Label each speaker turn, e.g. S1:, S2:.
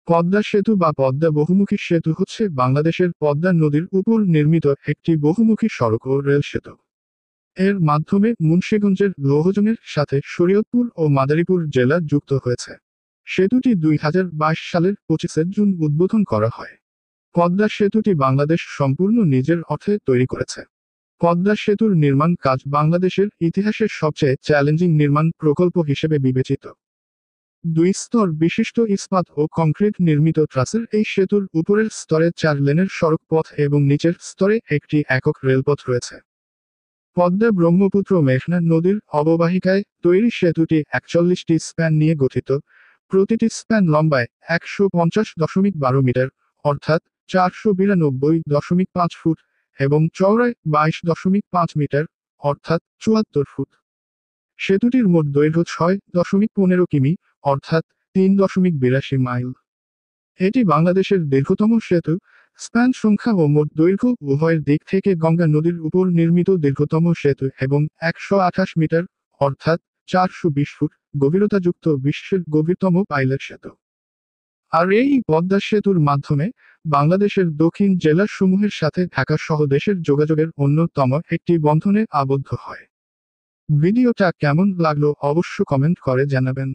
S1: পদ্মা সেতু বা পদ্মা বহুমুখী সেতু হচ্ছে বাংলাদেশের পদ্মা নদীর উপর নির্মিত একটি বহুমুখী সড়ক ও রেল সেতু। এর মাধ্যমে মুন্সিগঞ্জের লৌহজনের সাথে শরীয়তপুর ও মাদারীপুর জেলা যুক্ত হয়েছে। সেতুটি 2022 সালের 25 জুন উদ্বোধন করা হয়। পদ্মা সেতুটি বাংলাদেশ সম্পূর্ণ নিজের অর্থে তৈরি করেছে। পদ্মা সেতুর নির্মাণ কাজ বাংলাদেশের ইতিহাসের সবচেয়ে চ্যালেঞ্জিং নির্মাণ প্রকল্প হিসেবে বিবেচিত। 2 স্তর বিশিষ্ট ইস্পাত ও কংক্রিট নির্মিত ট্রাসের এই সেতুর উপরের স্তরে 4 লেনের সড়ক পথ এবং নিচের স্তরে একটি একক রেলপথ রয়েছে। পদ্মা ব্রহ্মপুত্র মেঘনা নদীর অববাহিকায় তৈরি সেতুটি 41টি স্প্যান নিয়ে গঠিত। প্রতিটি স্প্যান লম্বায় 150.12 মিটার, অর্থাৎ 492.5 ফুট, এবং চওড়ায় 22.5 মিটার, অর্থাৎ 74 ফুট। সেতুটির মোট দৈর্ঘ্য 6.15 কিমি, অর্থাৎ 3.82 মাইল। এটি বাংলাদেশের দীর্ঘতম সেতু। স্প্যান সংখ্যা ও মোট দৈর্ঘ্য উভয়ের দিক থেকে গঙ্গা নদীর উপর নির্মিত দীর্ঘতম সেতু এবং 128 মিটার, অর্থাৎ 420 ফুট গভীরতাযুক্ত বিশ্বের গভীরতম পাইলট সেতু। আর এই পদ্মা সেতুর মাধ্যমে বাংলাদেশের দক্ষিণ জেলাসমূহের সাথে ঢাকা সহ দেশের যোগাযোগের অন্যতম একটি বন্ধনে আবদ্ধ হয়। ভিডিওটা কেমন লাগলো অবশ্য কমেন্ট করে জানাবেন।